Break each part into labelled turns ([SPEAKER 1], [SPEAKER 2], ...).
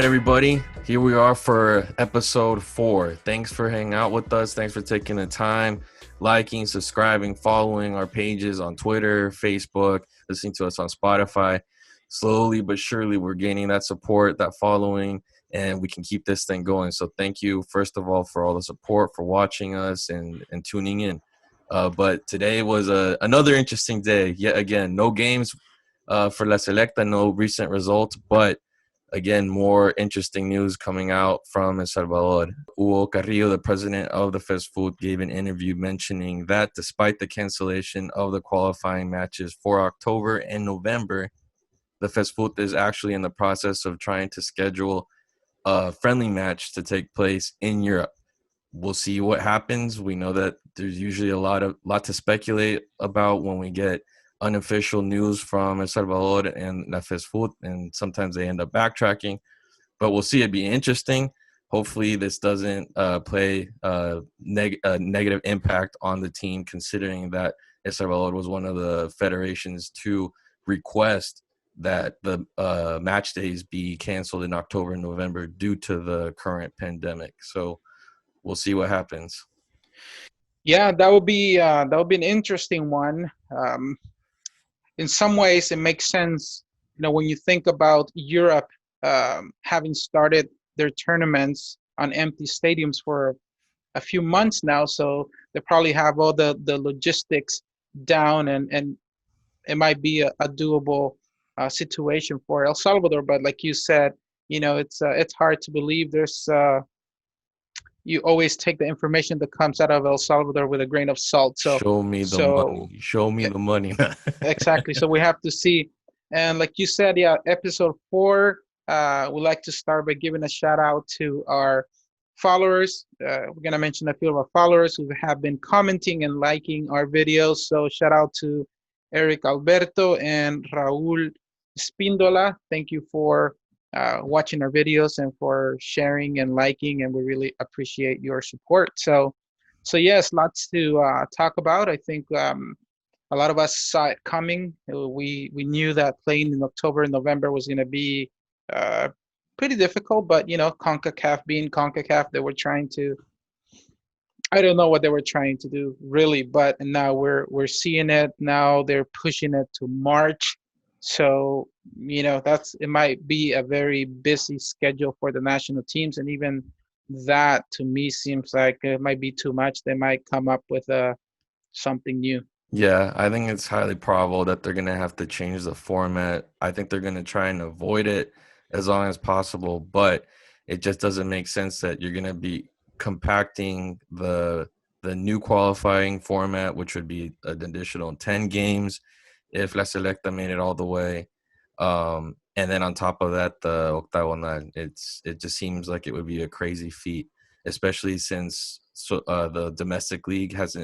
[SPEAKER 1] right, everybody. Here we are for episode 4. Thanks for hanging out with us. Thanks for taking the time, liking, subscribing, following our pages on Twitter, Facebook, listening to us on Spotify. Slowly but surely, we're gaining that support, that following, and we can keep this thing going. So thank you, first of all, for all the support, for watching us and tuning in. But today was another interesting day. Yet again, no games for La Selecta, no recent results, but again, more interesting news coming out from El Salvador. Hugo Carrillo, the president of the FESFUT, gave an interview mentioning that despite the cancellation of the qualifying matches for October and November, the FESFUT is actually in the process of trying to schedule a friendly match to take place in Europe. We'll see what happens. We know that there's usually a lot to speculate about when we get unofficial news from El Salvador and La FESFUT, and sometimes they end up backtracking. But we'll see. It'd be interesting. Hopefully, this doesn't play a negative impact on the team, considering that El Salvador was one of the federations to request that the match days be canceled in October and November due to the current pandemic. So we'll see what happens.
[SPEAKER 2] Yeah, that would be an interesting one. In some ways, it makes sense. When you think about Europe having started their tournaments on empty stadiums for a few months now, so they probably have all the logistics down, and it might be a doable situation for El Salvador. But like you said, it's hard to believe. You always take the information that comes out of El Salvador with a grain of salt. So,
[SPEAKER 1] Show me the
[SPEAKER 2] so
[SPEAKER 1] money. Show me the money.
[SPEAKER 2] exactly. So we have to see. And like you said, yeah, episode 4, we'd like to start by giving a shout out to our followers. We're going to mention a few of our followers who have been commenting and liking our videos. So shout out to Eric Alberto and Raul Spindola. Thank you for watching our videos and for sharing and liking, and we really appreciate your support. So yes, lots to talk about. I think a lot of us saw it coming. We knew that playing in October and November was going to be pretty difficult, but CONCACAF being CONCACAF, they were trying to. I don't know what they were trying to do really, but now we're seeing it. Now they're pushing it to March. So, it might be a very busy schedule for the national teams. And even that to me seems like it might be too much. They might come up with something new.
[SPEAKER 1] Yeah, I think it's highly probable that they're going to have to change the format. I think they're going to try and avoid it as long as possible, but it just doesn't make sense that you're going to be compacting the new qualifying format, which would be an additional 10 games if La Selecta made it all the way. And then on top of that, the octagonal, it just seems like it would be a crazy feat, especially since the domestic league has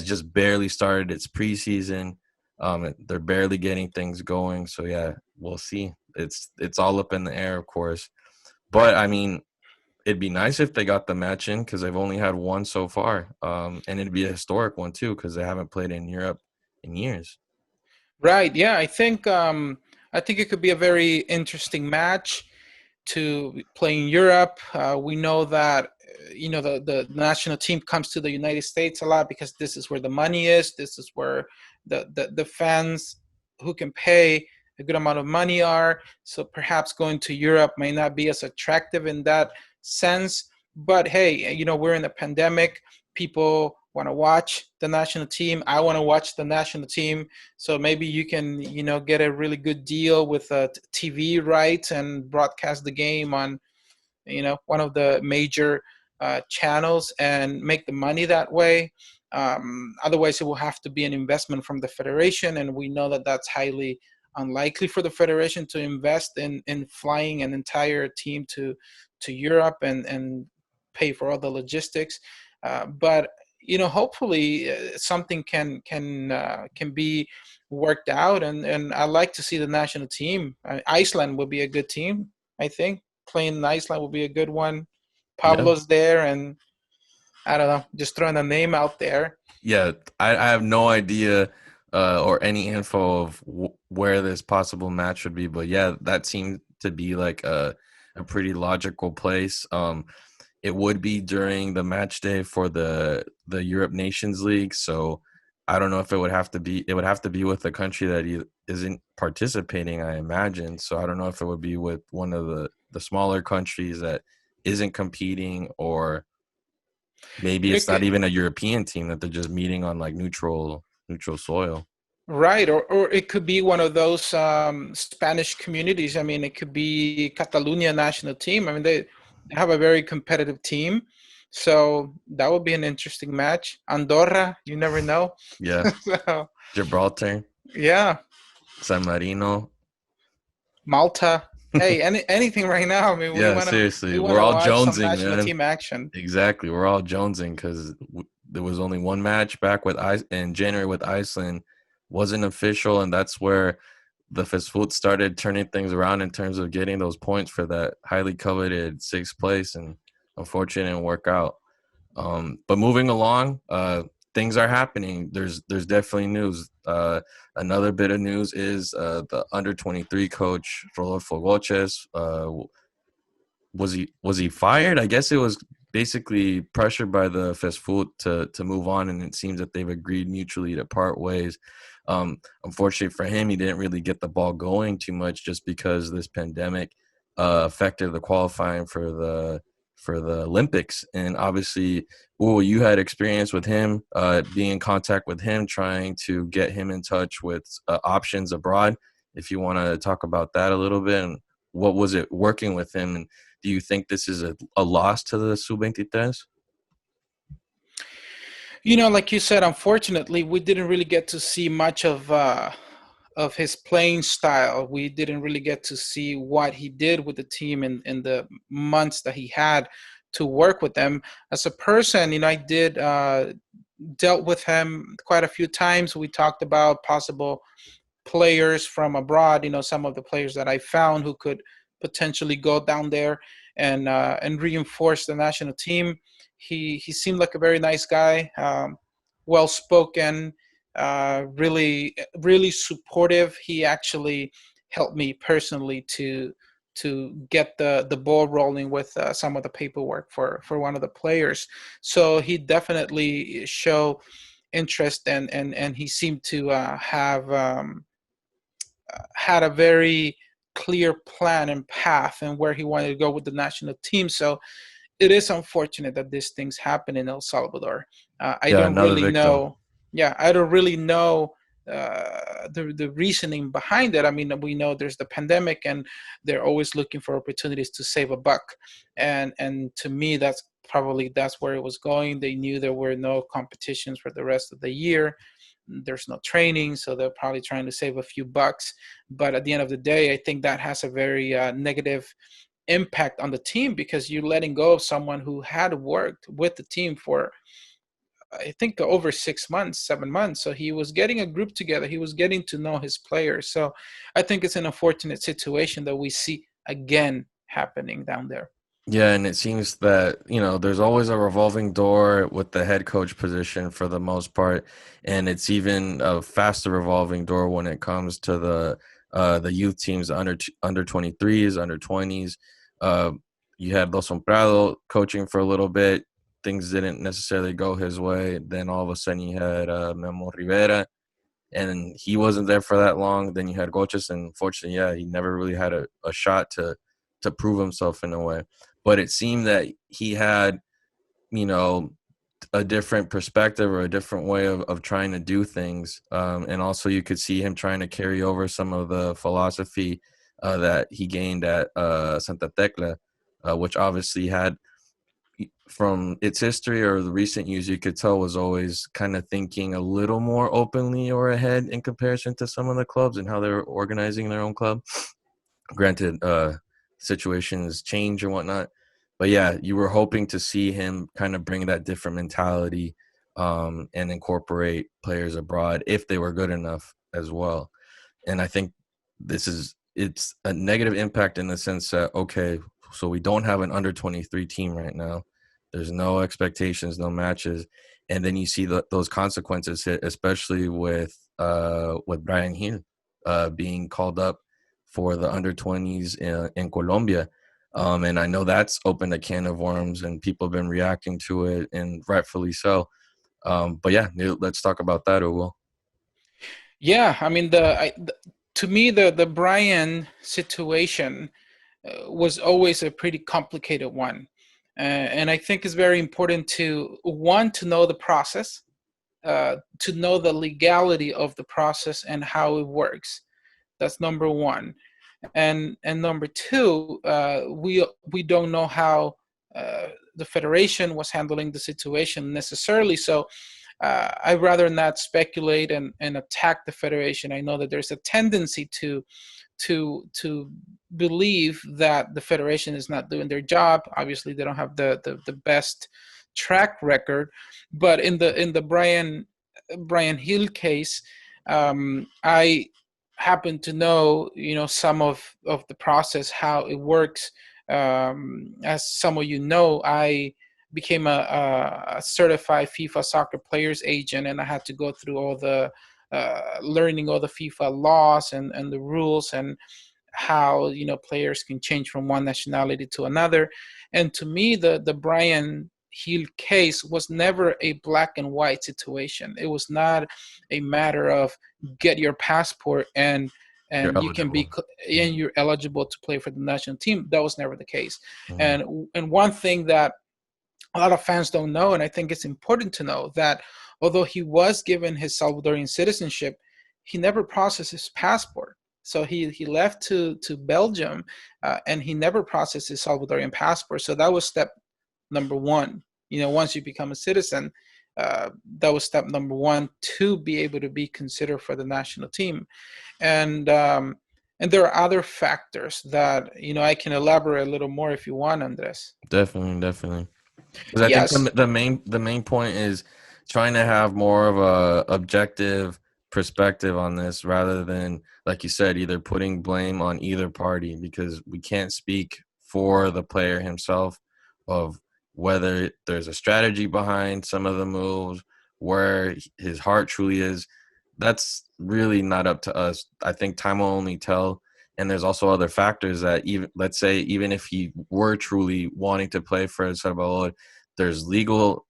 [SPEAKER 1] just barely started its preseason. They're barely getting things going. So yeah, we'll see. It's all up in the air, of course. But I mean, it'd be nice if they got the match in because they've only had one so far. And it'd be a historic one too because they haven't played in Europe in years.
[SPEAKER 2] Right. Yeah, I think it could be a very interesting match to play in Europe. We know that the national team comes to the United States a lot because this is where the money is. This is where the fans who can pay a good amount of money are. So perhaps going to Europe may not be as attractive in that sense. But hey, we're in a pandemic. People want to watch the national team. I want to watch the national team. So maybe you can, get a really good deal with TV rights and broadcast the game on, one of the major channels and make the money that way. Otherwise, it will have to be an investment from the federation, and we know that that's highly unlikely for the federation to invest in flying an entire team to Europe and pay for all the logistics. But hopefully something can be worked out, and I like to see the national team. Iceland would be a good team, I think. Playing in Iceland would be a good one.
[SPEAKER 1] Yeah.
[SPEAKER 2] Pablo's there, and I don't know, just throwing a name out there.
[SPEAKER 1] Yeah, I have no idea or any info of where this possible match would be, but yeah, that seemed to be like a a pretty logical place. It would be during the match day for the Europe Nations League, so I don't know if it would have to be. It would have to be with a country that isn't participating, I imagine. So I don't know if it would be with one of the smaller countries that isn't competing, or maybe
[SPEAKER 2] It
[SPEAKER 1] it's not
[SPEAKER 2] could,
[SPEAKER 1] even a European team that they're just meeting on like neutral soil.
[SPEAKER 2] right, or it could be one of those Spanish communities. I mean, it could be Catalonia national team. I mean, they have a very competitive team, so that would be an interesting match. Andorra, you never know.
[SPEAKER 1] Yeah,
[SPEAKER 2] So,
[SPEAKER 1] Gibraltar,
[SPEAKER 2] yeah,
[SPEAKER 1] San Marino.
[SPEAKER 2] Malta. Hey, anything right now. I mean,
[SPEAKER 1] Yeah, seriously,
[SPEAKER 2] we
[SPEAKER 1] we're
[SPEAKER 2] wanna
[SPEAKER 1] all
[SPEAKER 2] watch some
[SPEAKER 1] jonesing,
[SPEAKER 2] national
[SPEAKER 1] man.
[SPEAKER 2] team action.
[SPEAKER 1] Exactly, we're all jonesing because there was only one match back with in January with Iceland, wasn't official, and that's where the FESFUT started turning things around in terms of getting those points for that highly coveted sixth place, and unfortunately, it didn't work out. But moving along, things are happening. There's definitely news. Another bit of news is the under 23 coach Rodolfo Goches. Was he fired? I guess it was basically pressured by the FESFUT to move on, and it seems that they've agreed mutually to part ways. Unfortunately for him, he didn't really get the ball going too much just because this pandemic affected the qualifying for the Olympics. And obviously, you had experience with him, being in contact with him, trying to get him in touch with options abroad. If you want to talk about that a little bit, and what was it working with him, and do you think this is a loss to the Sub-23?
[SPEAKER 2] You know, like you said, unfortunately, we didn't really get to see much of his playing style. We didn't really get to see what he did with the team in the months that he had to work with them. As a person, you know, I did dealt with him quite a few times. We talked about possible players from abroad. You know, some of the players that I found who could potentially go down there and reinforce the national team. He seemed like a very nice guy, well spoken, really supportive. He actually helped me personally to get the ball rolling with some of the paperwork for one of the players. So he definitely showed interest, and he seemed to have had a very clear plan and path and where he wanted to go with the national team. So it is unfortunate that these things happen in El Salvador. I
[SPEAKER 1] Yeah,
[SPEAKER 2] don't
[SPEAKER 1] another
[SPEAKER 2] really
[SPEAKER 1] victim.
[SPEAKER 2] know. Yeah, I don't really know the reasoning behind it. I mean, we know there's the pandemic, and they're always looking for opportunities to save a buck. And to me, that's where it was going. They knew there were no competitions for the rest of the year. There's no training, so they're probably trying to save a few bucks. But at the end of the day, I think that has a very negative impact on the team, because you're letting go of someone who had worked with the team for, I think, over 6 months, 7 months. So he was getting a group together. He was getting to know his players. So I think it's an unfortunate situation that we see again happening down there.
[SPEAKER 1] Yeah, and it seems that, there's always a revolving door with the head coach position for the most part, and it's even a faster revolving door when it comes to the youth teams, under 23s, under 20s. Uh, you had Dos Prado coaching for a little bit. Things didn't necessarily go his way. Then all of a sudden you had Memo Rivera, and he wasn't there for that long. Then you had Goches, and unfortunately, yeah, he never really had a shot to prove himself in a way. But it seemed that he had, you know, a different perspective or a different way of trying to do things. And also you could see him trying to carry over some of the philosophy that he gained at Santa Tecla, which obviously had, from its history or the recent years, you could tell was always kind of thinking a little more openly or ahead in comparison to some of the clubs and how they're organizing their own club. Granted, situations change and whatnot, but yeah, you were hoping to see him kind of bring that different mentality, and incorporate players abroad if they were good enough as well. And I think it's a negative impact in the sense that, okay, so we don't have an under 23 team right now. There's no expectations, no matches, and then you see those consequences hit, especially with Brayan Gil being called up for the under 20s in Colombia. And I know that's opened a can of worms, and people have been reacting to it, and rightfully so. But yeah, let's talk about that, Hugo.
[SPEAKER 2] Yeah, I mean, to me, the Brayan situation was always a pretty complicated one. And I think it's very important to know the process, to know the legality of the process and how it works. That's number one. And number two, we don't know how the federation was handling the situation necessarily. So I'd rather not speculate and attack the federation. I know that there's a tendency to believe that the federation is not doing their job. Obviously, they don't have the best track record, but in the Brayan Gil case, I happen to know some of the process, how it works. As some of you know, I became a certified FIFA soccer players agent, and I had to go through all the learning all the FIFA laws and the rules, and how players can change from one nationality to another. And to me, the Brayan Gil case was never a black and white situation. It was not a matter of get your passport
[SPEAKER 1] You're
[SPEAKER 2] and you can
[SPEAKER 1] eligible.
[SPEAKER 2] be and you're eligible to play for the national team. That was never the case.
[SPEAKER 1] Mm-hmm.
[SPEAKER 2] And one thing that a lot of fans don't know, and I think it's important to know, that although he was given his Salvadorian citizenship, he never processed his passport. So he left to Belgium, and he never processed his Salvadorian passport. So that was step number one. Once you become a citizen, that was step number one to be able to be considered for the national team. And there are other factors that I can elaborate a little more if you want, Andres.
[SPEAKER 1] Definitely, definitely. Because I think
[SPEAKER 2] Yes.
[SPEAKER 1] the main point is trying to have more of a objective perspective on this, rather than, like you said, either putting blame on either party, because we can't speak for the player himself of whether there's a strategy behind some of the moves, where his heart truly is. That's really not up to us. I think time will only tell. And there's also other factors that, even, let's say, even if he were truly wanting to play for El Salvador, there's legal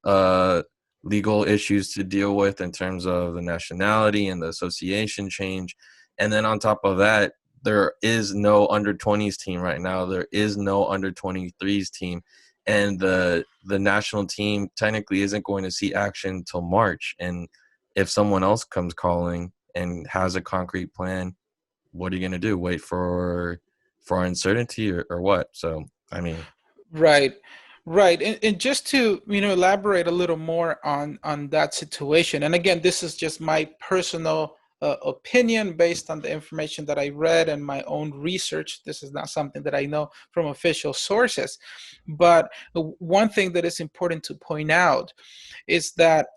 [SPEAKER 1] issues to deal with in terms of the nationality and the association change. And then on top of that, there is no under 20s team right now. There is no under 23s team. And the national team technically isn't going to see action till March. And if someone else comes calling and has a concrete plan, what are you going to do? Wait for uncertainty, or what? So, I mean,
[SPEAKER 2] Right, right. And just to elaborate a little more on that situation. And again, this is just my personal opinion based on the information that I read and my own research. This is not something that I know from official sources. But one thing that is important to point out is that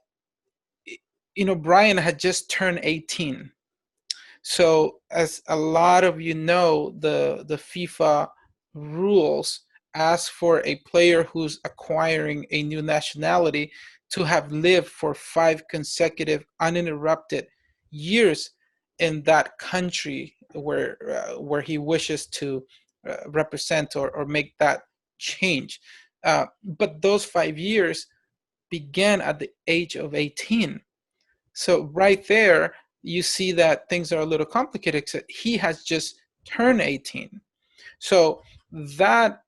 [SPEAKER 2] Brayan had just turned 18. So, as a lot of the FIFA rules ask for a player who's acquiring a new nationality to have lived for 5 consecutive uninterrupted years in that country where he wishes to represent or make that change. But those 5 years began at the age of 18. So right there, you see that things are a little complicated, except he has just turned 18. So that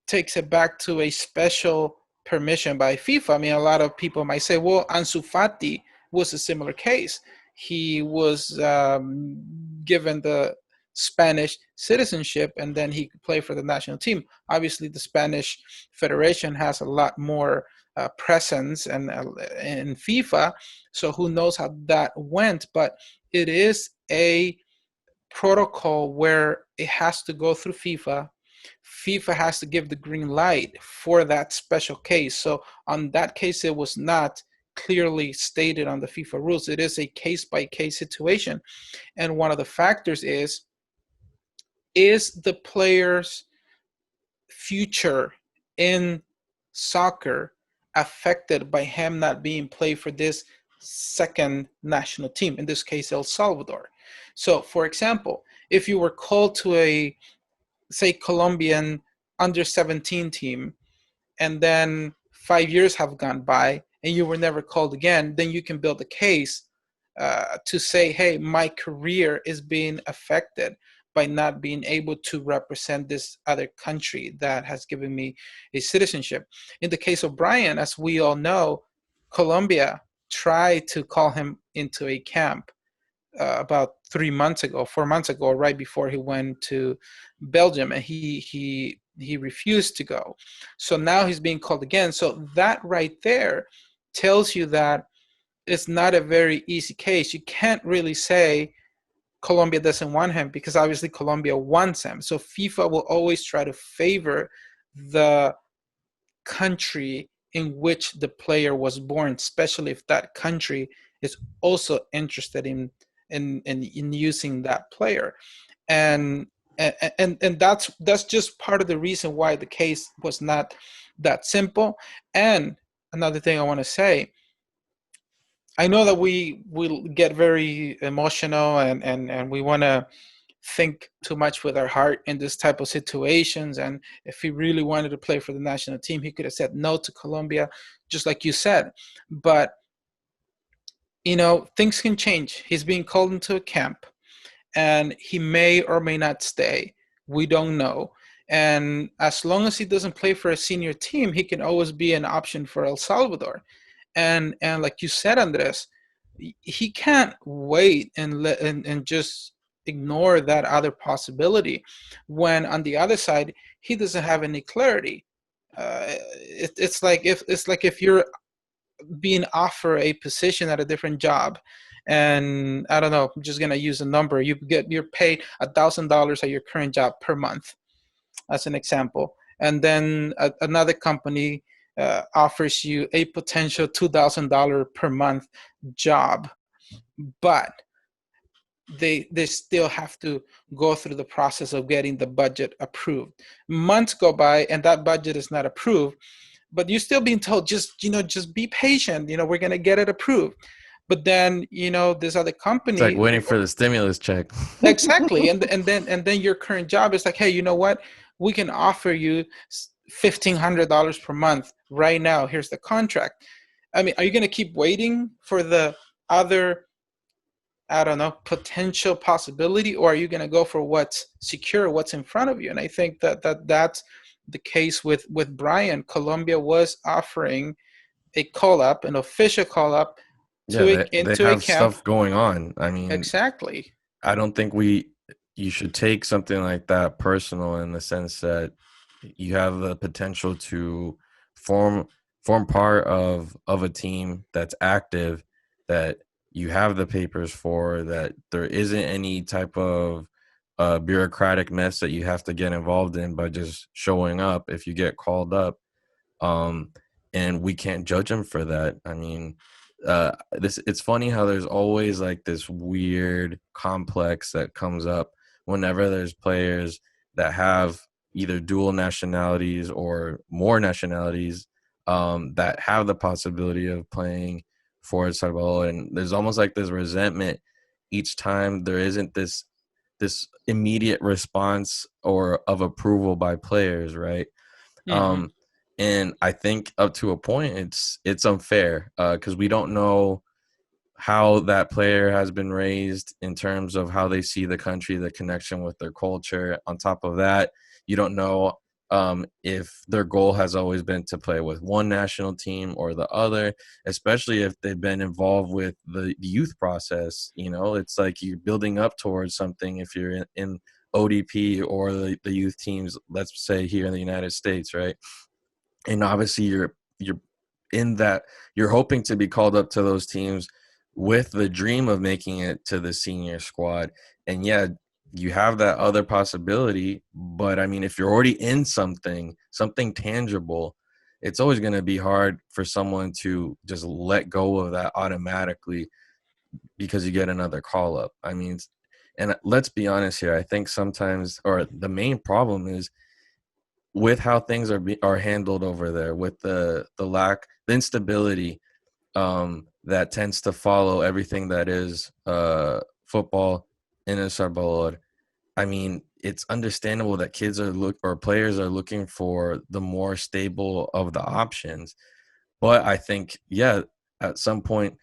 [SPEAKER 2] takes it back to a special permission by FIFA. I mean, a lot of people might say, well, Ansu Fati was a similar case. He was given the Spanish citizenship, and then he could play for the national team. Obviously, the Spanish Federation has a lot more presence and in FIFA, so who knows how that went? But it is a protocol where it has to go through FIFA. FIFA has to give the green light for that special case. So on that case, it was not clearly stated on the FIFA rules. It is a case-by-case situation. And one of the factors is the player's future in soccer affected by him not being played for this second national team, in this case, El Salvador. So, for example, if you were called to a, say, Colombian under 17 team, and then 5 years have gone by and you were never called again, then you can build a case to say, hey, my career is being affected by not being able to represent this other country that has given me a citizenship. In the case of Brayan, as we all know, Colombia tried to call him into a camp about 3 months ago, 4 months ago, right before he went to Belgium, and he refused to go. So now he's being called again. So that right there tells you that it's not a very easy case. You can't really say Colombia doesn't want him, because obviously Colombia wants him. So FIFA will always try to favor the country in which the player was born, especially if that country is also interested in using that player. And and that's just part of the reason why the case was not that simple. And another thing I want to say, I know that we will get very emotional, and we want to think too much with our heart in this type of situations. And if he really wanted to play for the national team, he could have said no to Colombia, just like you said. But things can change. He's being called into a camp, and he may or may not stay. We don't know. And as long as he doesn't play for a senior team, he can always be an option for El Salvador. And like you said, Andres, he can't wait and just ignore that other possibility, when on the other side he doesn't have any clarity. It's like if you're being offered a position at a different job, and I don't know, I'm just gonna use a number. You're paid $1,000 at your current job per month, as an example, and then another company offers you a potential $2,000 per month job, but they still have to go through the process of getting the budget approved. Months go by and that budget is not approved, but you're still being told, just be patient, we're going to get it approved. But then this other
[SPEAKER 1] It's like
[SPEAKER 2] company,
[SPEAKER 1] waiting for the stimulus check.
[SPEAKER 2] exactly, and then your current job is like, hey, you know what, we can offer you $1,500 per month right now, here's the contract. I mean, are you going to keep waiting for the other, I don't know, potential possibility, or are you going to go for what's secure, what's in front of you? And I think that's the case with Brayan. Colombia was offering a call up, an official call up
[SPEAKER 1] Yeah, they
[SPEAKER 2] into a
[SPEAKER 1] have
[SPEAKER 2] camp.
[SPEAKER 1] stuff going on. I mean,
[SPEAKER 2] Exactly.
[SPEAKER 1] I don't think you should take something like that personal, in the sense that you have the potential to form part of a team that's active, that you have the papers for, that there isn't any type of bureaucratic mess that you have to get involved in by just showing up if you get called up. um, and we can't judge him for that. I mean, this it's funny how there's always like this weird complex that comes up whenever there's players that have either dual nationalities or more nationalities, that have the possibility of playing for El Salvador, and there's almost like this resentment each time there isn't this immediate response or of approval by players, right?
[SPEAKER 2] Hmm.
[SPEAKER 1] Um, and I think up to a point, it's unfair, because we don't know how that player has been raised in terms of how they see the country, the connection with their culture. On top of that, you don't know if their goal has always been to play with one national team or the other, especially if they've been involved with the youth process. It's like you're building up towards something if you're in ODP or the youth teams, let's say here in the United States, right? And obviously you're in that, you're hoping to be called up to those teams with the dream of making it to the senior squad. And yeah, you have that other possibility, but I mean, if you're already in something tangible, it's always going to be hard for someone to just let go of that automatically because you get another call up. I mean, and let's be honest here, I think sometimes, or the main problem is with how things are handled over there, with the instability that tends to follow everything that is football in El Salvador. I mean, it's understandable that kids are or players are looking for the more stable of the options. But I think, yeah, at some point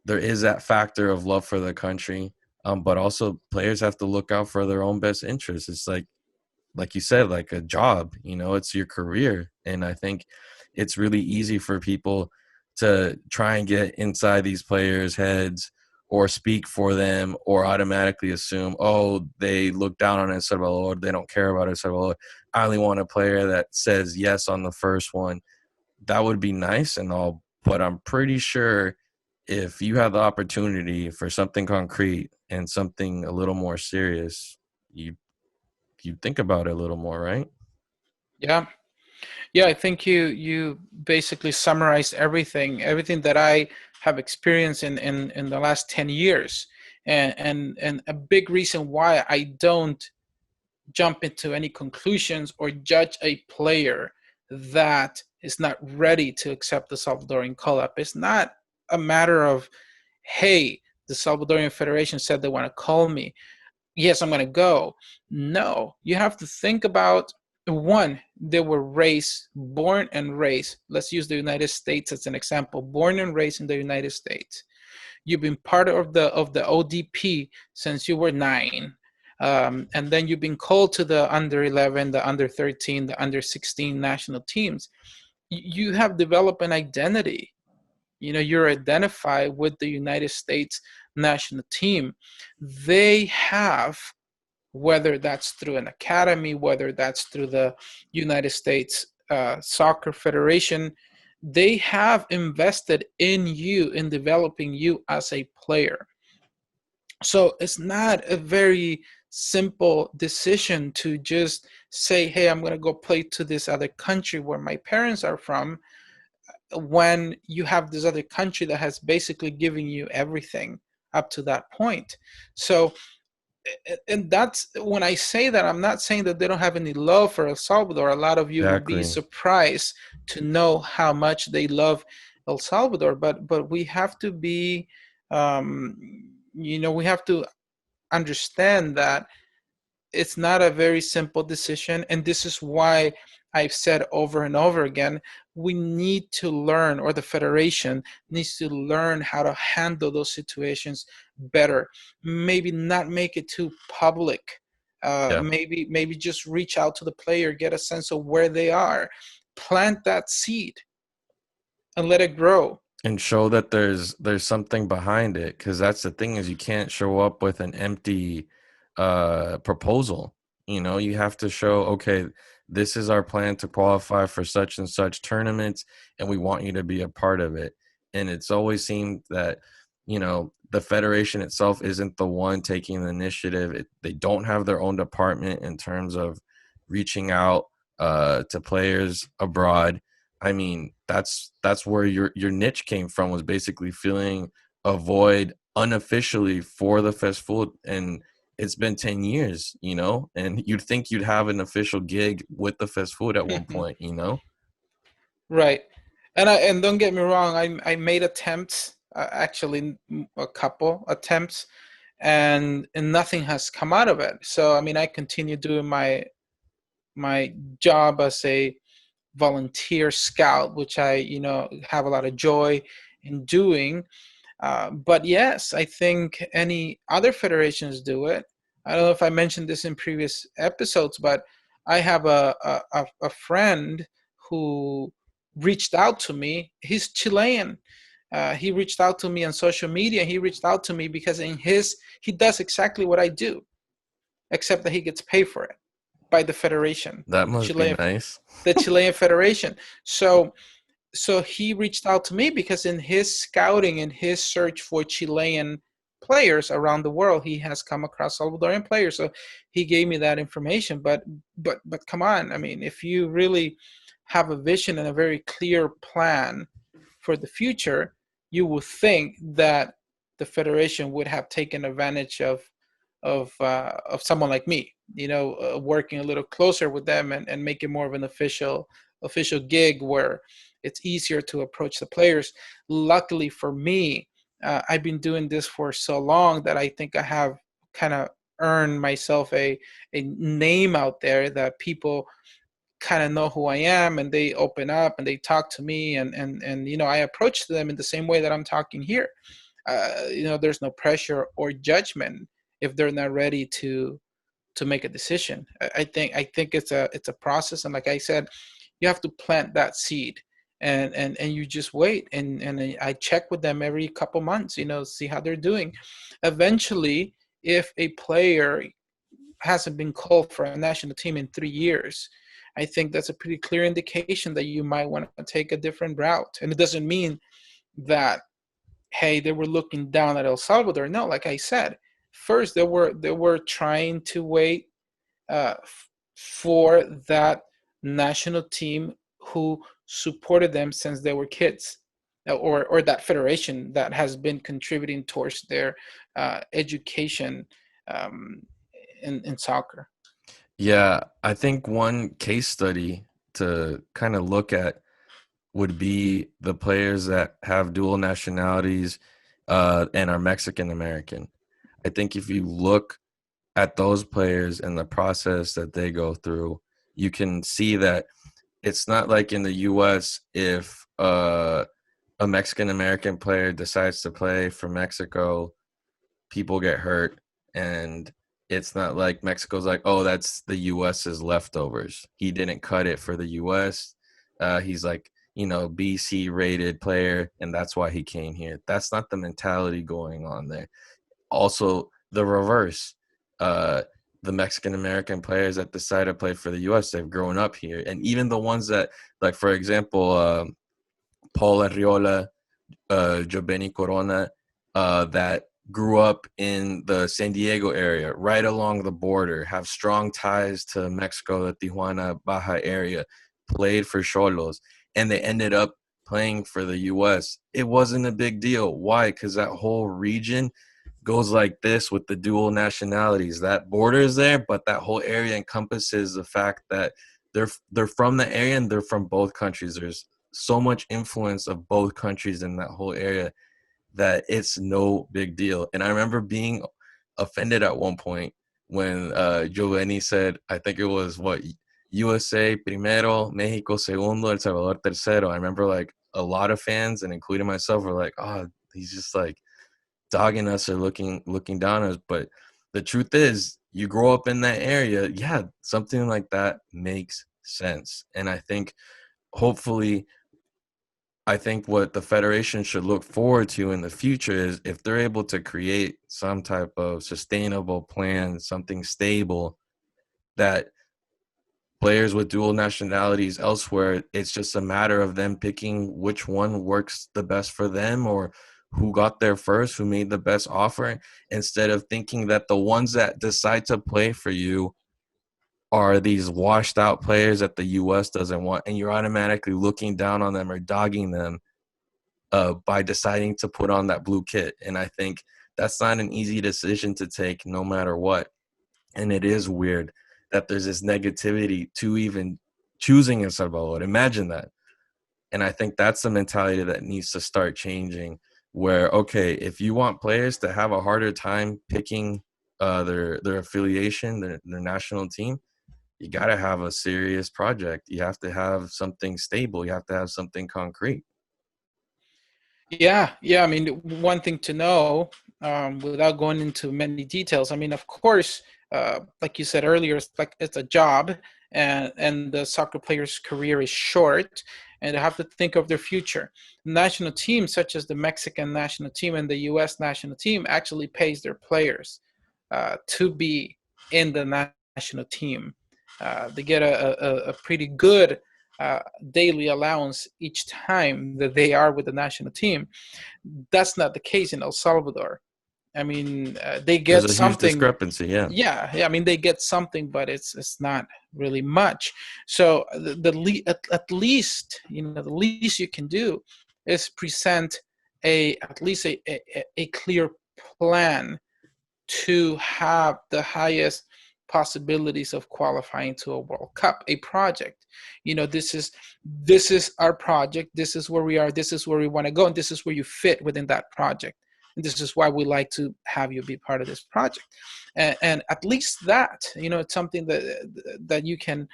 [SPEAKER 1] there is that factor of love for the country. But also players have to look out for their own best interests. It's like you said, like a job, it's your career. And I think it's really easy for people to try and get inside these players' heads or speak for them or automatically assume, oh, they look down on El Salvador, they don't care about El Salvador. I only want a player that says yes on the first one. That would be nice and all, but I'm pretty sure if you have the opportunity for something concrete and something a little more serious, you think about it a little more, right?
[SPEAKER 2] Yeah. Yeah, I think you basically summarized everything that I have experienced in the last 10 years. And a big reason why I don't jump into any conclusions or judge a player that is not ready to accept the Salvadorian call-up. It's not a matter of, hey, the Salvadorian Federation said they want to call me. Yes, I'm going to go. No, you have to think about, one, they were born and raised. Let's use the United States as an example. Born and raised in the United States. You've been part of the ODP since you were 9. And then you've been called to the under 11, the under 13, the under 16 national teams. You have developed an identity. You're identified with the United States national team. They have, whether that's through an academy, whether that's through the United States Soccer Federation, they have invested in you, in developing you as a player. So it's not a very simple decision to just say, hey, I'm going to go play to this other country where my parents are from, when you have this other country that has basically given you everything up to that point. So, and that's when I say that, I'm not saying that they don't have any love for El Salvador. A lot of you will be
[SPEAKER 1] Exactly.
[SPEAKER 2] surprised to know how much they love El Salvador, but we have to be, we have to understand that it's not a very simple decision. And this is why I've said over and over again, we need to learn, or the Federation needs to learn how to handle those situations better. Maybe not make it too public.
[SPEAKER 1] Yeah.
[SPEAKER 2] Maybe just reach out to the player, get a sense of where they are, plant that seed, and let it grow.
[SPEAKER 1] And show that there's something behind it, because that's the thing, is you can't show up with an empty proposal. You have to show, okay, this is our plan to qualify for such and such tournaments, and we want you to be a part of it. And it's always seemed that the federation itself isn't the one taking the initiative. They don't have their own department in terms of reaching out to players abroad. I mean, that's where your niche came from, was basically filling a void unofficially for the FESFUT. And it's been 10 years, and you'd think you'd have an official gig with the FESFUT at one point.
[SPEAKER 2] Right. And don't get me wrong, I made attempts, actually a couple attempts, and nothing has come out of it. So I mean, I continue doing my job as a volunteer scout, which I have a lot of joy in doing. But yes, I think any other federations do it. I don't know if I mentioned this in previous episodes, but I have a friend who reached out to me. He's Chilean. He reached out to me on social media. He reached out to me because he does exactly what I do, except that he gets paid for it by the federation,
[SPEAKER 1] That must be nice.
[SPEAKER 2] the Chilean Federation. So he reached out to me because in his scouting, in his search for Chilean players around the world, he has come across Salvadorian players. So he gave me that information. But come on, I mean, if you really have a vision and a very clear plan for the future, you would think that the federation would have taken advantage of someone like me, working a little closer with them and make it more of an official gig where it's easier to approach the players. Luckily for me, I've been doing this for so long that I think I have kind of earn myself a name out there that people kind of know who I am, and they open up and they talk to me, and I approach them in the same way that I'm talking here. There's no pressure or judgment if they're not ready to make a decision. I think it's a process, and like I said, you have to plant that seed, and you just wait, and I check with them every couple months, see how they're doing. Eventually, if a player hasn't been called for a national team in 3 years, I think that's a pretty clear indication that you might want to take a different route. And it doesn't mean that, hey, they were looking down at El Salvador. No, like I said, first they were trying to wait for that national team who supported them since they were kids, or that federation that has been contributing towards their education um, in soccer.
[SPEAKER 1] Yeah, I think one case study to kind of look at would be the players that have dual nationalities and are Mexican American. I think if you look at those players and the process that they go through, you can see that it's not like in the U.S. if a Mexican American player decides to play for Mexico, people get hurt, and it's not like Mexico's like, oh, that's the US's leftovers. He didn't cut it for the US. He's like, BC rated player, and that's why he came here. That's not the mentality going on there. Also, the reverse. Uh, the Mexican American players that decide to play for the US, they've grown up here. And even the ones that, like, for example, Paul Arriola, Jobeni Corona, that grew up in the San Diego area, right along the border, have strong ties to Mexico, the Tijuana, Baja area, played for Xolos, and they ended up playing for the U.S. It wasn't a big deal. Why? Because that whole region goes like this with the dual nationalities. That border is there, but that whole area encompasses the fact that they're from the area and they're from both countries. There's so much influence of both countries in that whole area that it's no big deal. And I remember being offended at one point when Giovanni said, I think it was what, USA primero, Mexico segundo, El Salvador tercero. I remember like a lot of fans, and including myself, were like, oh, he's just like dogging us or looking down on us. But the truth is, you grow up in that area, yeah, something like that makes sense. And I think hopefully, what the federation should look forward to in the future is if they're able to create some type of sustainable plan, something stable, that players with dual nationalities elsewhere, it's just a matter of them picking which one works the best for them, or who got there first, who made the best offer, instead of thinking that the ones that decide to play for you are these washed out players that the US doesn't want, and you're automatically looking down on them or dogging them by deciding to put on that blue kit. And I think that's not an easy decision to take no matter what. And it is weird that there's this negativity to even choosing El Salvador. Imagine that. And I think that's the mentality that needs to start changing, where, okay, if you want players to have a harder time picking their affiliation, their national team, you got to have a serious project. You have to have something stable. You have to have something concrete.
[SPEAKER 2] Yeah. I mean, one thing to know, without going into many details. I mean, of course, like you said earlier, it's a job, and the soccer player's career is short, and they have to think of their future. National teams, such as the Mexican national team and the U.S. national team, actually pays their players to be in the national team. They get a pretty good daily allowance each time that they are with the national team. That's not the case in El Salvador. I mean, they
[SPEAKER 1] There's
[SPEAKER 2] get
[SPEAKER 1] a huge
[SPEAKER 2] something.
[SPEAKER 1] discrepancy, yeah.
[SPEAKER 2] Yeah. I mean, they get something, but it's not really much. So at least the least you can do is present at least a clear plan to have the highest possibilities of qualifying to a World Cup, a project. This is our project. This is where we are. This is where we want to go, and this is where you fit within that project. and this is why we like to have you be part of this project. And at least that, it's something that you can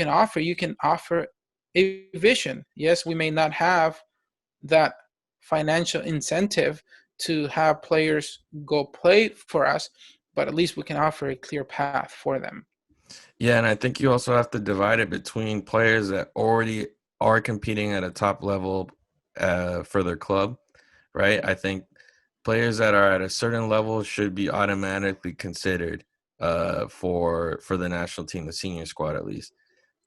[SPEAKER 2] offer. You can offer a vision. Yes, we may not have that financial incentive to have players go play for us, but at least we can offer a clear path for them.
[SPEAKER 1] Yeah, and I think you also have to divide it between players that already are competing at a top level for their club, right? I think players that are at a certain level should be automatically considered for the national team, the senior squad at least.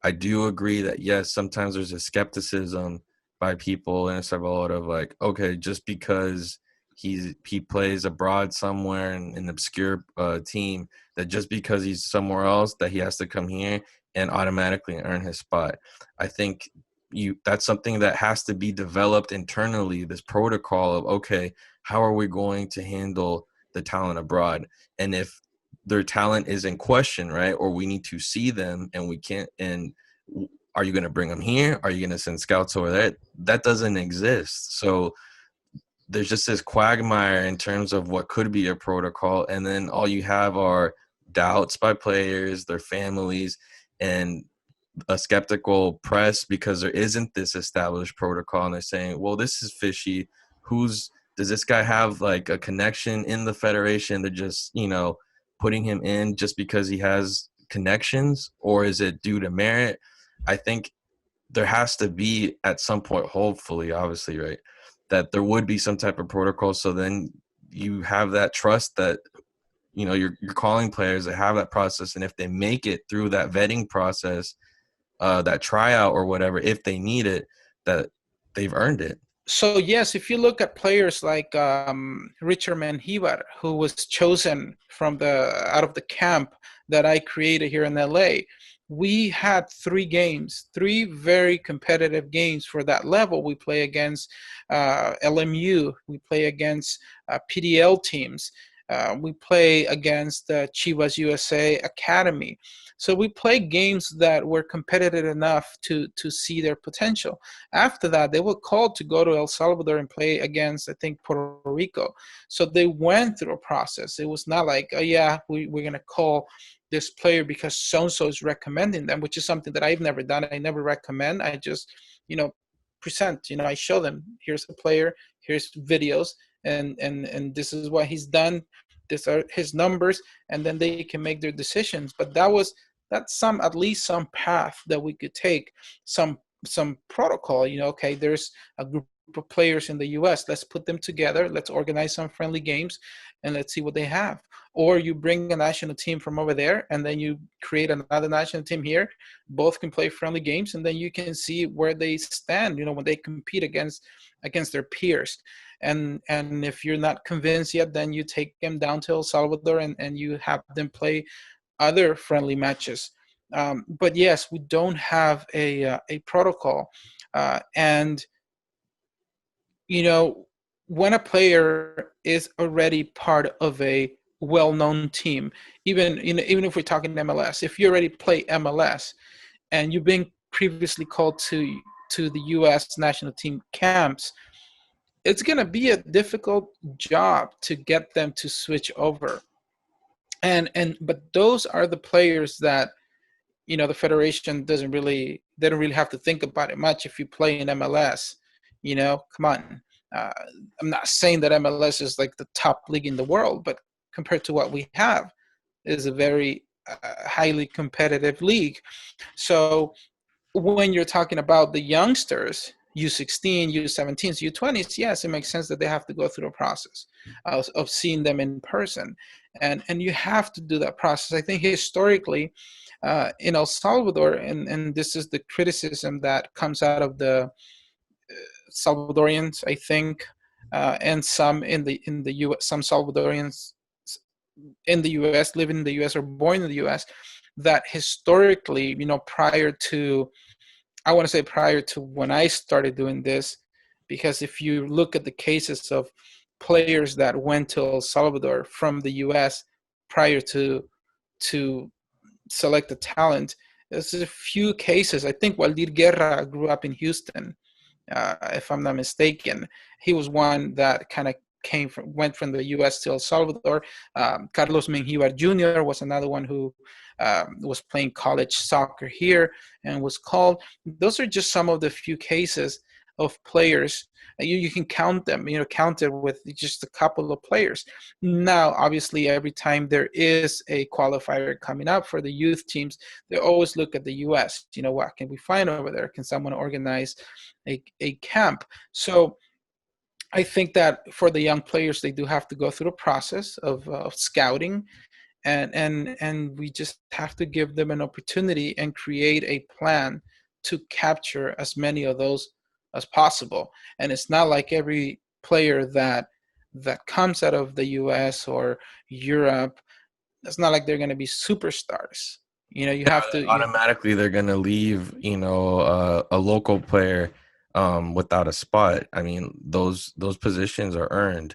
[SPEAKER 1] I do agree that yes, sometimes there's a skepticism by people in El Salvador of like, okay, just because he plays abroad somewhere in an obscure team, that just because he's somewhere else that he has to come here and automatically earn his spot. I think that's something that has to be developed internally. This protocol of okay, how are we going to handle the talent abroad, and if their talent is in question, right? Or we need to see them and we can't. And are you going to bring them here? Are you going to send scouts over there? That doesn't exist. So there's just this quagmire in terms of what could be a protocol. And then all you have are doubts by players, their families, and a skeptical press because there isn't this established protocol. And they're saying, well, this is fishy. Does this guy have like a connection in the federation? They're just, putting him in just because he has connections, or is it due to merit? I think there has to be at some point, hopefully, obviously, right, that there would be some type of protocol. So then you have that trust that, you're calling players that have that process. And if they make it through that vetting process, that tryout or whatever, if they need it, that they've earned it.
[SPEAKER 2] So yes, if you look at players like Richard Menjivar, who was chosen from out of the camp that I created here in LA, we had 3 games, 3 very competitive games for that level. We play against LMU, we play against PDL teams, we play against the Chivas USA Academy. So we played games that were competitive enough to see their potential. After that, they were called to go to El Salvador and play against, I think, Puerto Rico. So they went through a process. It was not like, oh yeah, we're going to call this player because so-and-so is recommending them, which is something that I've never done. I never recommend. I just, present, I show them, here's a player, here's videos, and this is what he's done. These are his numbers, and then they can make their decisions. But that's at least some path that we could take, some protocol. Okay, there's a group of players in the U.S. Let's put them together. Let's organize some friendly games, and let's see what they have. Or you bring a national team from over there, and then you create another national team here. Both can play friendly games, and then you can see where they stand. When they compete against their peers. And if you're not convinced yet, then you take them down to El Salvador and you have them play other friendly matches. But yes, we don't have a protocol. And, when a player is already part of a well-known team, even if we're talking MLS, if you already play MLS and you've been previously called to the U.S. national team camps, it's going to be a difficult job to get them to switch over. But those are the players that, the federation they don't really have to think about it much. If you play in MLS, come on. I'm not saying that MLS is like the top league in the world, but compared to what we have, it is a very highly competitive league. So when you're talking about the youngsters, U16, U17s, U20s, yes, it makes sense that they have to go through a process of seeing them in person. And you have to do that process. I think historically in El Salvador, and this is the criticism that comes out of the Salvadorians, I think, and some in the U.S., some Salvadorians in the U.S., living in the U.S. or born in the U.S., that historically, prior to when I started doing this, because if you look at the cases of players that went to El Salvador from the U.S. prior to select the talent, there's a few cases. I think Waldir Guerra grew up in Houston, if I'm not mistaken. He was one that kind of went from the U.S. to El Salvador. Carlos Mengíbar Jr. was another one who was playing college soccer here and was called. Those are just some of the few cases of players. You can count them, count it with just a couple of players. Now, obviously, every time there is a qualifier coming up for the youth teams, they always look at the U.S. What can we find over there? Can someone organize a camp? So I think that for the young players, they do have to go through the process of scouting, and we just have to give them an opportunity and create a plan to capture as many of those as possible. And it's not like every player that comes out of the US or Europe, it's not like they're going to be superstars. You have to
[SPEAKER 1] Automatically they're gonna leave, a local player without a spot. I mean, those positions are earned.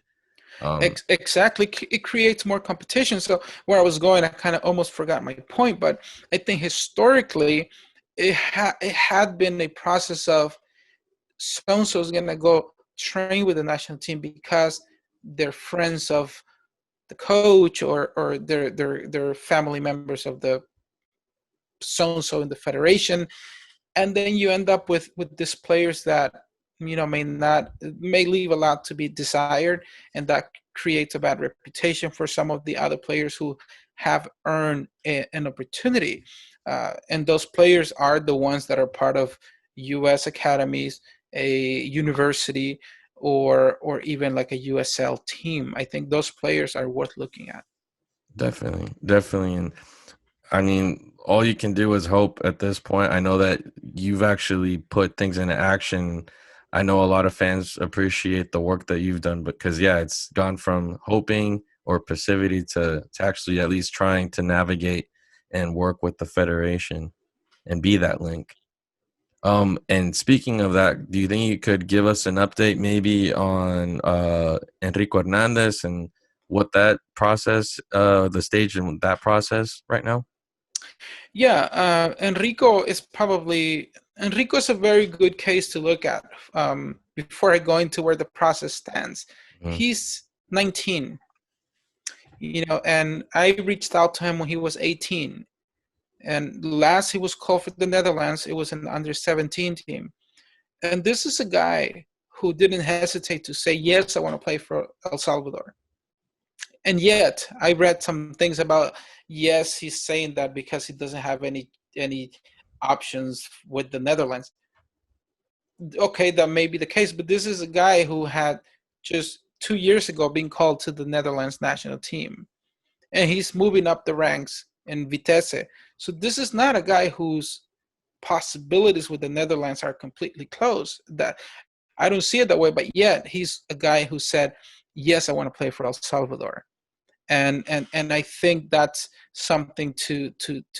[SPEAKER 2] Exactly. It creates more competition. So where I was going, I kind of almost forgot my point, but I think historically it had been a process of so-and-so is going to go train with the national team because they're friends of the coach, or they're family members of the so-and-so in the federation. And then you end up with these players that may leave a lot to be desired, and that creates a bad reputation for some of the other players who have earned an opportunity. And those players are the ones that are part of U.S. academies, a university, or even like a USL team. I think those players are worth looking at.
[SPEAKER 1] Definitely. And I mean, all you can do is hope at this point. I know that you've actually put things into action. I know a lot of fans appreciate the work that you've done, because it's gone from hoping or passivity to actually at least trying to navigate and work with the federation and be that link. And speaking of that, do you think you could give us an update maybe on Enrico Hernandez and what that process, the stage in that process right now?
[SPEAKER 2] Yeah, Enrico is a very good case to look at. Before I go into where the process stands, he's 19, and I reached out to him when he was 18. And last he was called for the Netherlands, it was an under 17 team. And this is a guy who didn't hesitate to say, yes, I want to play for El Salvador. And yet I read some things about, yes, he's saying that because he doesn't have any options with the Netherlands. Okay, that may be the case, but this is a guy who had just 2 years ago been called to the Netherlands national team, and he's moving up the ranks in Vitesse. So this is not a guy whose possibilities with the Netherlands are completely closed. That I don't see it that way, but yet he's a guy who said, yes, I want to play for El Salvador. And I think that's something to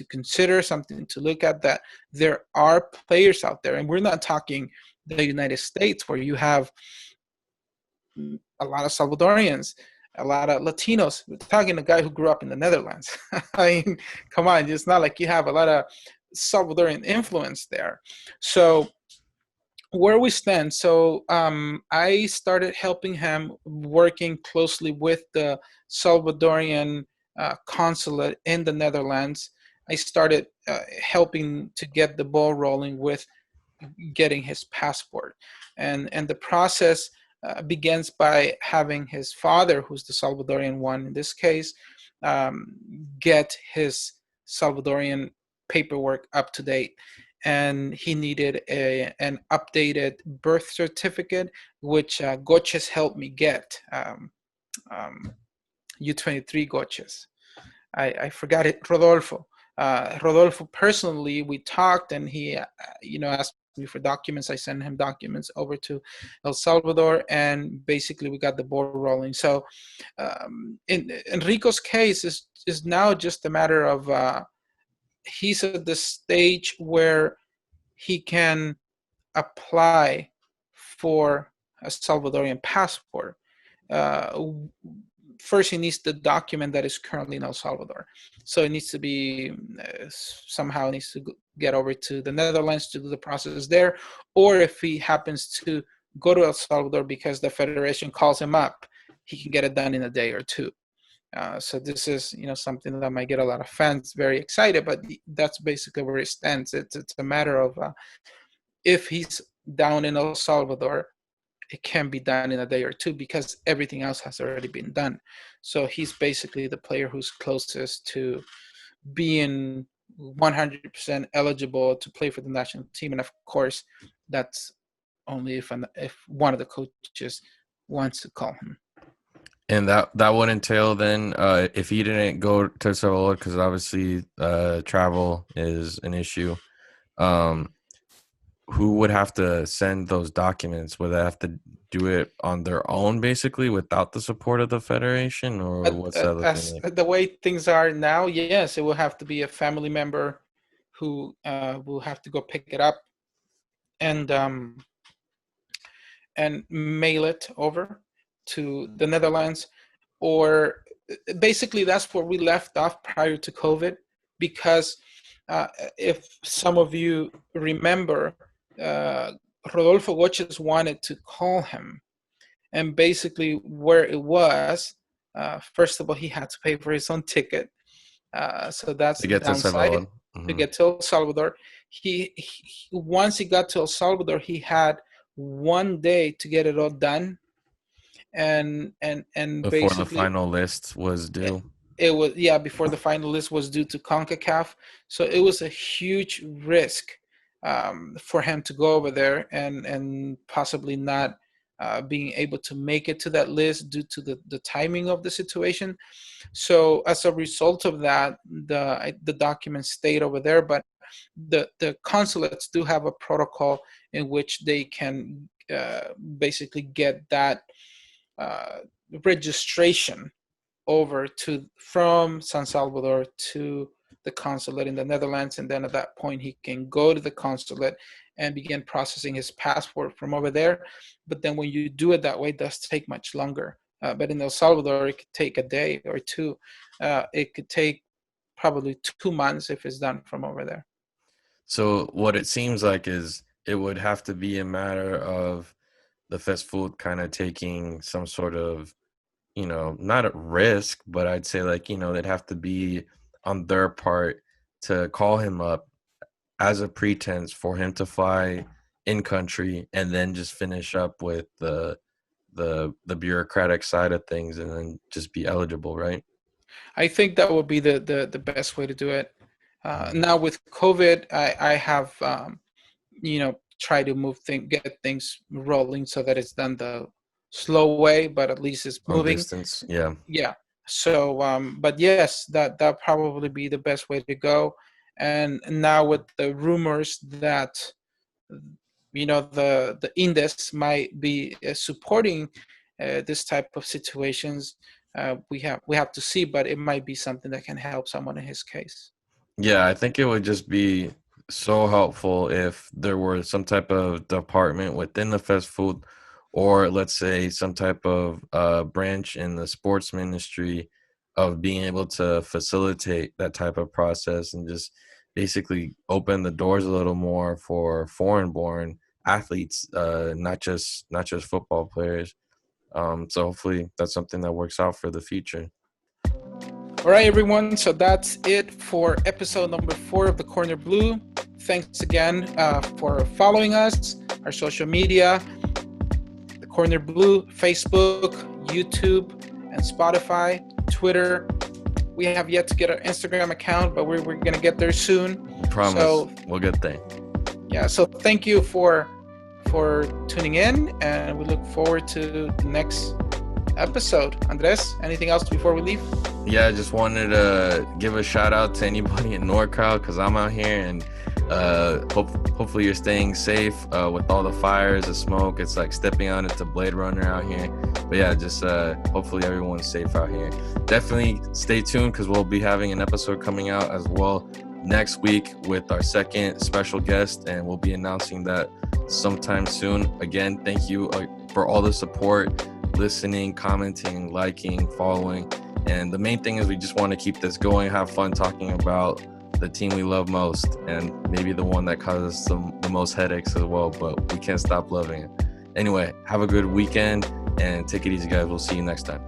[SPEAKER 2] consider, something to look at, that there are players out there, and we're not talking the United States where you have a lot of Salvadorians, a lot of Latinos. We're talking a guy who grew up in the Netherlands. I mean, come on, it's not like you have a lot of Salvadorian influence there. So where we stand, so I started helping him, working closely with the Salvadorian consulate in the Netherlands. I started helping to get the ball rolling with getting his passport. And the process begins by having his father, who's the Salvadorian one in this case, get his Salvadorian paperwork up to date. And he needed an updated birth certificate, which Goches helped me get, U23 Goches. I forgot it, Rodolfo. Rodolfo personally, we talked, and he asked me for documents. I sent him documents over to El Salvador, and basically we got the ball rolling. So in Enrico's case is now just a matter of he's at the stage where he can apply for a Salvadorian passport. First, he needs the document that is currently in El Salvador. So it needs to be somehow needs to get over to the Netherlands to do the process there. Or if he happens to go to El Salvador because the federation calls him up, he can get it done in a day or two. So this is, something that might get a lot of fans very excited, but that's basically where it stands. It's a matter of if he's down in El Salvador, it can be done in a day or two because everything else has already been done. So he's basically the player who's closest to being 100% eligible to play for the national team. And of course, that's only if one of the coaches wants to call him.
[SPEAKER 1] And that would entail then, if he didn't go to Salvador, because obviously travel is an issue, who would have to send those documents? Would they have to do it on their own, basically, without the support of the federation, or what's that looking like?
[SPEAKER 2] The way things are now, yes, it will have to be a family member who will have to go pick it up and mail it over to the Netherlands. Or basically, that's where we left off prior to COVID, because if some of you remember, Rodolfo Goches wanted to call him, and basically where it was, first of all, he had to pay for his own ticket, so that's
[SPEAKER 1] To
[SPEAKER 2] the
[SPEAKER 1] get to
[SPEAKER 2] downside.
[SPEAKER 1] Salvador.
[SPEAKER 2] To get to El Salvador, he once he got to El Salvador, he had 1 day to get it all done, and
[SPEAKER 1] Before the
[SPEAKER 2] basically
[SPEAKER 1] final list was due.
[SPEAKER 2] it was, yeah, before the final list was due to CONCACAF. So it was a huge risk for him to go over there and possibly not being able to make it to that list due to the timing of the situation. So as a result of that, the documents stayed over there, but the consulates do have a protocol in which they can basically get that registration over from San Salvador to the consulate in the Netherlands, and then at that point he can go to the consulate and begin processing his passport from over there. But then when you do it that way, it does take much longer. But in El Salvador, it could take a day or two. It could take probably 2 months if it's done from over there.
[SPEAKER 1] So what it seems like is it would have to be a matter of the FESFUT kind of taking some sort of, not at risk, but I'd say they'd have to be on their part to call him up as a pretense for him to fly in country and then just finish up with the bureaucratic side of things and then just be eligible, right?
[SPEAKER 2] I think that would be the best way to do it. Now with COVID, I have try to get things rolling so that it's done the slow way, but at least it's moving.
[SPEAKER 1] Distance, yeah.
[SPEAKER 2] Yeah. So, but yes, that probably be the best way to go. And now with the rumors that the index might be supporting this type of situations, we have to see, but it might be something that can help someone in his case.
[SPEAKER 1] Yeah, I think it would just be so helpful if there were some type of department within the FESFUT, or let's say some type of branch in the sports ministry of being able to facilitate that type of process and just basically open the doors a little more for foreign-born athletes, not just football players. So hopefully that's something that works out for the future.
[SPEAKER 2] All right, everyone. So that's it for episode number 4 of the Corner Blue. Thanks again for following us, our social media, the Corner Blue, Facebook, YouTube, and Spotify, Twitter. We have yet to get our Instagram account, but we're going to get there soon.
[SPEAKER 1] Promise. So, we'll get there.
[SPEAKER 2] Yeah. So thank you for tuning in, and we look forward to the next episode. Andres, anything else before we leave?
[SPEAKER 1] Yeah, I just wanted to give a shout out to anybody in NorCal because I'm out here, and hopefully you're staying safe with all the fires, the smoke. It's like stepping on into Blade Runner out here. But yeah, just hopefully everyone's safe out here. Definitely stay tuned because we'll be having an episode coming out as well next week with our second special guest, and we'll be announcing that sometime soon. Again, thank you for all the support, listening, commenting, liking, following. And the main thing is we just want to keep this going, have fun talking about the team we love most, and maybe the one that causes the most headaches as well, but we can't stop loving it. Anyway, have a good weekend, And take it easy, guys. We'll see you next time.